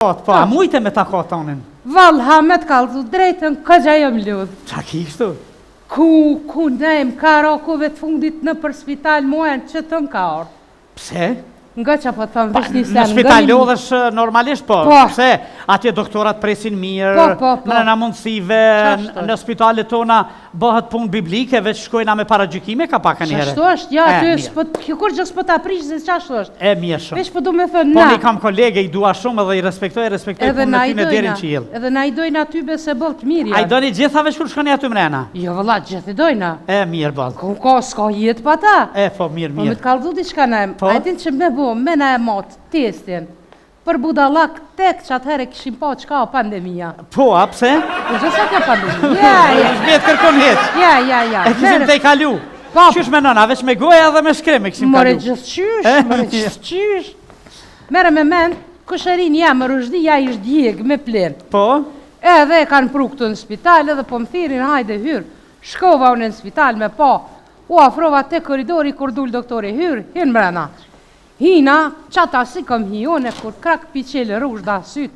Po, a mujte me tako tonin? Valla, me të kalzu drejtën, këgja jëm ljudh. Qa kishtu? Ku nejmë ka rokove të fundit në për spital muajnë që të në ka orë. Pse? Nga që po të thëmë vështë një sen. Në spital lodhësh normalisht, po. Po. Pse? Atje doktorat presin mirë, Po. në mundësive, në spitalet tona bëhet punë biblike, veç shkojna me paragjykime ka paka njëre. Qashtu është, ja, ty kur gjë s'po ta prish se qashtu është. E mirë shumë. Veç po du me thënë Po na. ne kam kolege, i dua shumë edhe i respektoj punën e ty në derin qiell. Edhe na i dojna aty bese bëllë të mirë. A i doni gjithave shkur shkoni aty mrena? Jo, vëlla, gjithë i dojna. E mirë bëllë. S'ka jetë pa ta. E, po mirë. Po me të kaldu t'i shka na e, a e din që me bo, me na e matë testin. Për budallak tek që atëhere kishim pa qka o pandemija. Po, a pse? Po gjësa kjo pandemija. Shbet kërkon heq. Ja. E kishim të i kalu. Qysh me nëna, veç me goja dhe me shkreme kishim kalu. More gjithë qysh. Mere me mend, kusherin ja më rëshdi, ja ish djeg me plen. Po? Edhe e kanë pru këtu në spital, edhe po më thirin hajde hyrë. Shkova unë në spital me pa. U afrova te koridori kur dul doktori hyrë, hinë mrena. Hina, qata si kom hi une, kur krak piqele rrush da syt.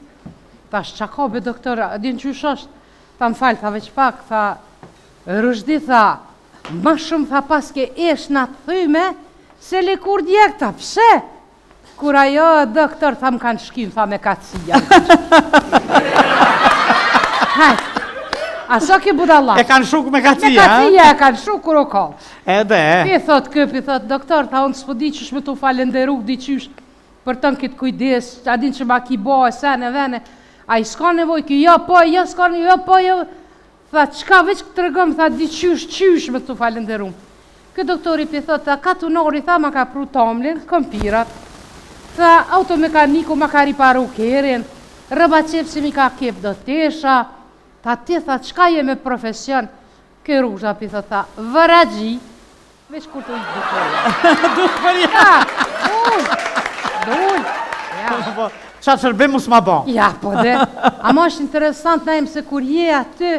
Tash qa ka be doktor, din qysh është? Tha më falë, tha veç pak, tha, rrushdi tha, ma shumë tha paske esh në të thyme, se le kur djek, tha, pse? Kur ajo doktor, tha më kanë shkim, tha me kacija. Hajt. A so ke budalla? E kanë shuk me kacija, me kacija e kanë shuk kur o ka. Edhe. Pi thot këpi, thot, doktor, tha unë s'po di qysh me t'u falenderu, di qysh për tënë këtë kujdes, a din që ma ki bo e sen e vene, a i s'ka nevoj, ki jo s'ka nevoj, jo, tha, qka veç këtë rëgëm, tha, di qysh me t'u falenderu. Këtë doktori pi thot, tha, katunori, tha, ma ka pru tomlin, kompirat, tha, automekaniku ma ka riparu kerin, rëba qepsi mi ka kep do tesha, tha, ti, tha, qka je me profesion, kë rrugja, pi thot, tha, vëragji, veç kur të ujtë dukoja. Dukoja? Dull. Qa shërbim mu s'ma bon? Ja, po dhe. Ama është interesant na im se kur je aty,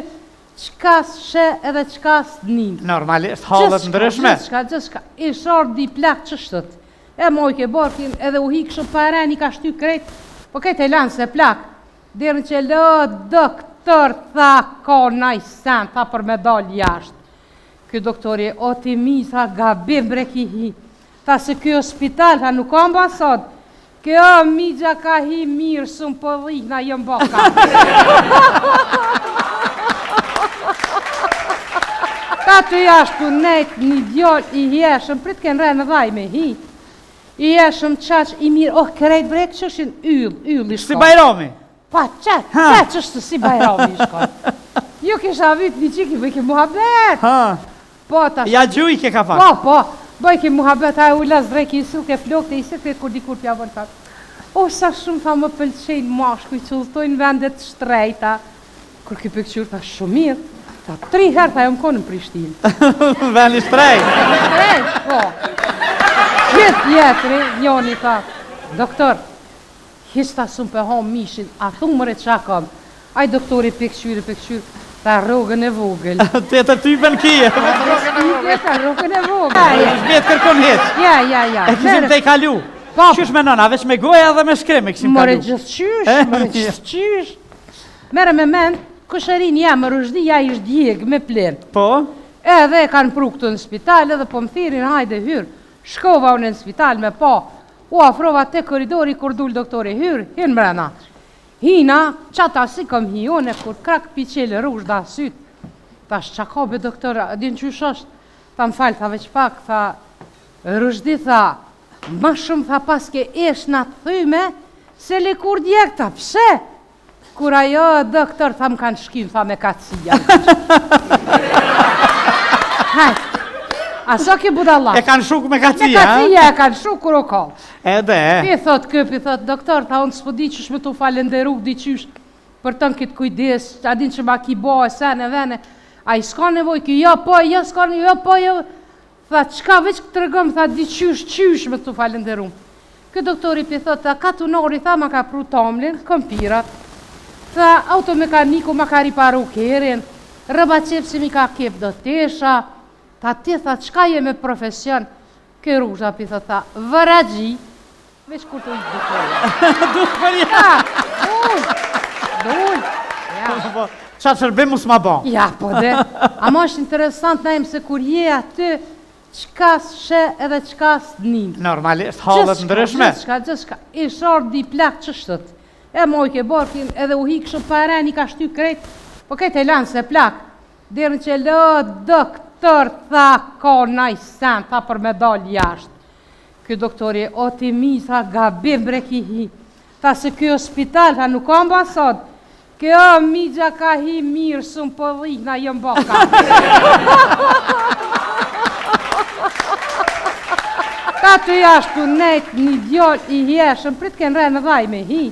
qka s'she edhe qka s'nin. Normalisht, halët ndryshme. Gjithçka. Ish ordi plak qështët. E moj ke borkin edhe u hikë shumë paren, i ka shty krejt, po kejt e lanë se plak. Derën që lë, doktor, tha, ka naj sen, tha për me dal jashtë. Ky doktori, o ti mi, tha, gabim breki hi. Tha se kjo spital, tha, nuk ka ambasad. Kjo migja ka hi mirë, sëmë po dhikna jëm baka. Ta të jashtu nejt një djoll i jeshëm, prit kënë rënë dhaj me hi. I jeshëm qaq i mirë, oh, kërejt brek që është yll i shkoj. Si Bajrami? Pa, që është si Bajrami i shkoj. Jo kisha vit një qiki, bëjke muhabet. Po, tash. Ja gjuj ke ka pak. Po, bëjke muhabet, a u las drejki i silke flokte, i silke kur dikur pja vën tak. O, sa shumë tha më pëlqenj mashku, i qulltojnë vendet shtrejta. Kur ki pëkqyr, tha shumë mirë. Tha 3 herë, tha jom konë në Prishtinë. Vend i shtrejt. Shtrejt, po. Gjithë jetëri, njoni tha, doktor, hista shumë për hom mishin, a thumëre qa kam. Aj doktori pëkqyr, ta rogën e vogël. Te të typen kije. Ta rogën e vogël. Shbet kërkon heq. Ja. E kishim të i kalu. Qysh me nëna, veç me goja dhe me shkreme kishim kalu. More gjithë qysh. Mere me mend, kusherin ja më rëshdi, ja ish djeg me plen. Po? Edhe e kanë pru këtu në spital, edhe po më thirin hajde hyrë. Shkova unë në spital me pa. U afrova te koridori kur dul doktori hyrë, hinë mrena. Hina, qata si kom hi une, kur krak piqele rrush da syt. Tash qa ka be doktor, din qysh është? Tha më falë, tha veç pak, tha, rrushdi tha, ma shumë tha paske esh në të thyme, se le kur djek, tha, pse? Kur ajo doktor, tha më kanë shkim, tha me kacija. Hajt. A so ke budalla? E kanë shuk me kacija, me kacija e kanë shuk kur o ka. Edhe. Pi thot këpi, thot, doktor, tha unë s'po di qysh me t'u falenderu, di qysh për tënë këtë kujdes, a din që ma ki bo e sen e vene, a i s'ka nevoj, ki jo, s'ka nevoj, jo, tha, qka veç këtë rëgëm, tha, di qysh me t'u falenderu. Këtë doktori pi thot, tha, katunori, tha, ma ka pru tomlin, kompirat, tha, automekaniku ma ka riparu kerin, rëba qepsi mi ka kep do tesha, tha, ti, tha, qka je me profesion, kë rrugja, pi thot, tha, vëragji, veç kur të ujtë dukoja. Dukoja? Qa shërbim mu s'ma bon? Ja, po dhe. Ama është interesant na se kur je aty, qka s'she edhe qka s'dnin. Normalisht, halët ndryshme. Gjithçka. Ishtë ordi plak qështët. E moj ke borkin edhe u hikë shumë paren, i ka shty krejt, po kejt e lanë se plak. Derën që lë, doktor, tha, ka najsen, tha për me dal jashtë. Ky doktori, o ti mi, tha, gabim bre ki hi. Tha se ky hospital, tha, nuk ka ambasad. Kjo migja ka hi mirë, shumë po dhikna jëm baka. Ta të jashtu nejt një djall i jeshëm, prit kënë rejnë dhaj me hi.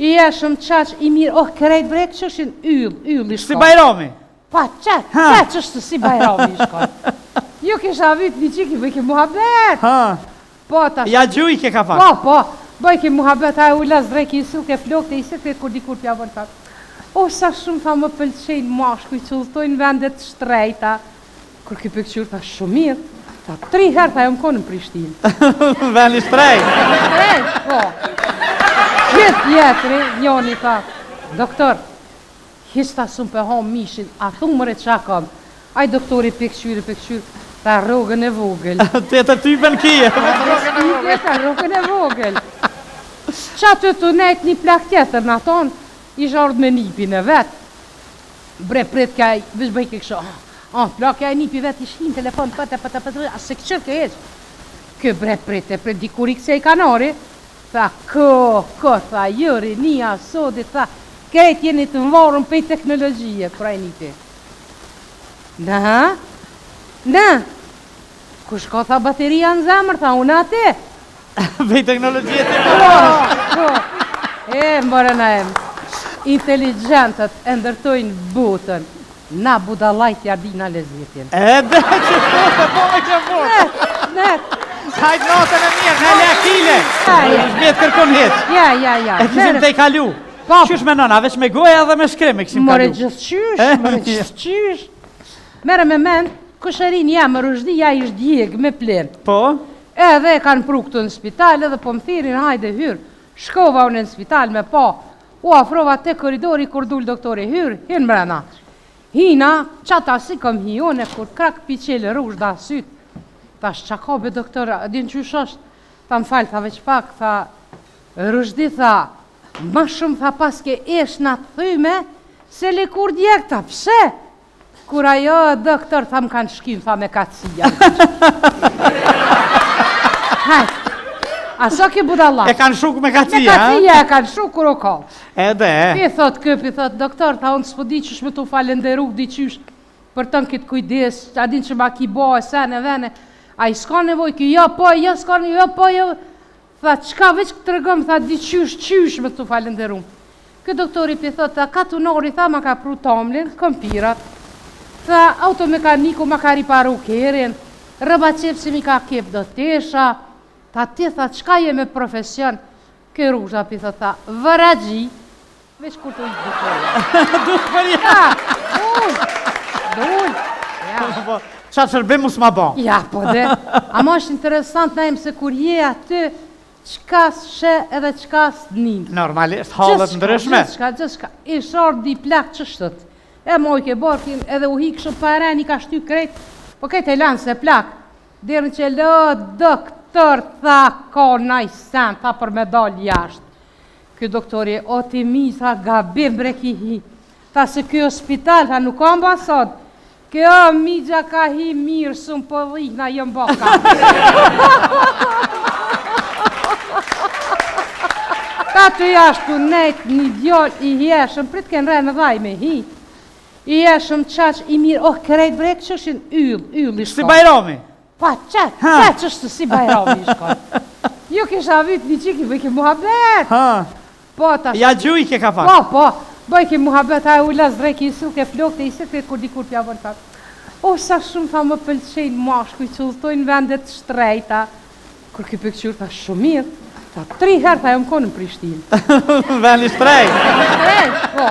I jeshëm qaq i mirë, oh krejt brek që është yll i shkoj. Si Bajrami? Pa qaq është si Bajrami i shkoj. Ju kisha vyt një qiki, bëjke muhabet. Po, ta ja gjuj ke ka pak. Po, bëjke muhabet, a u las drejki i sulke flokte i sekret kur dikur pja bërë tak. O, sa shumë tha më pëlqenj mashkuj që ulltojnë vendet shtrejta. Kur ki për këqyrë, tha shumë mirë. Tha 3 herë tha jom konë në Prishtinë. Vendi shtrejt. Shtrejt, po. Gjithë jetëri, njoni tha, doktor, hista shumë për hom mishin, a thumëre qa kam. Aj doktori për këqyrë, ta rogën e vogël. Të të typen kije. Ta rogën e vogël. Qa të nejt një plak tjetër në tonë, isha ardhë me nipin e vetë. Bre, prit kaj, vish bëjke kësho, plak e nipi vetë i shkin telefon, a se këqër ke heq. Kë bre, prit, dikur i këse i kanari, tha, tha, jëri, nia, sodi, tha, krejt jeni të mvarën për teknologjie, pra e nipi. Në, kush ka tha bateria në zemër, tha, unë ati. Për teknologjie të Po, mbërën a em, inteligentët e ndërtojnë botën, na budalajt jardina lezitin. Edhe që po me që fort. Net. Hajt notën e mirë, në lekile. Shbjet kërkon hit. Ja. E këshim të i kalu. Qysh me nona, veç me goja dhe me shkrim e këshim kalu. More gjithqysh. Mere me men, kusherin jam më rëshdi, ja ish djeg me plen. Po? Edhe kanë pru këtu në spital, edhe po më thirin hajde hyrë. Shkova unë në spital me pa. U afrova te koridori kur dul doktori hyrë, hinë mrena. Hina, qata si kom hi une, kur krak piqele rrush da syt. Tha shqa be doktora, din qysh është? Tha më falë, tha veç pak, tha, rrushdi tha, ma shumë tha paske esh në të thyme, se li kur djek, tha pse? Kur ajo doktor, tha më kanë shkim, tha me kacija. Hajt. Aso ki budalla. E kanë shuk me kacija, me kacija e kanë shuk kur o ka. Edhe. Pi thot, doktor, ta unë s'po di qysh me tu falenderu, di qysh për tënë këtë kujdes, a din që ma ki bo e sene vene, a i s'ka nevoj, ki jo s'ka nevoj, jo. Tha, qka veç këtë rëgëm, tha, di qysh me tu falenderu. Këtë doktori pi thot, ta katunori, tha, ma ka pru tomlin, kompirat, tha, automekaniku ma ka riparu kerin, rëba qepsi mi ka kep do tesha, ta ti tha, qka je me profesion? Kë rrugja pi tha, vëragji, veç kur të ujtë dukërja. Dukërja? Dull. Qa shërbim mu s'ma bon? Ja, po dhe. Ama është interesant na se kur je aty, qka s'she edhe qka s'dnin. Normalisht, halët ndryshme. Gjithçka. Ishtë ordi plak qështët. E moj ke borkin edhe u hikë shumë paren, i ka shty krejt, po kejt e lanë se plak. Derën që lë, doktor, tha, ka najsen, tha për me dal jashtë. Ky doktori, o ti mi, tha, gabim bre ki hi. Tha se ky hospital, tha, nuk ka ambasad. Kjo migja ka hi mirë, shumë po dhikna jëm baka. Ta të jashtu nejt një djall i jeshëm, prit kënë rejnë dhaj me hi. I jeshëm qaq i mirë, oh krejt brek që është yll i shkoj. Si Bajrami? Pa qaq është si Bajrami i shkoj. Ju kisha vyt një qiki, bëjke muhabet. Po, ta ja gjuj ke ka pak. Po, bëjke muhabet, a u las drejki i sulke flokte i sekret kur dikur pja bërë tak. O, sa shumë tha më pëlqenj mashkuj që ulltojnë vendet shtrejta. Kur ki për këqyrë, tha shumë mirë. Tha 3 herë tha jom konë në Prishtinë. Vendi shtrejt. Po.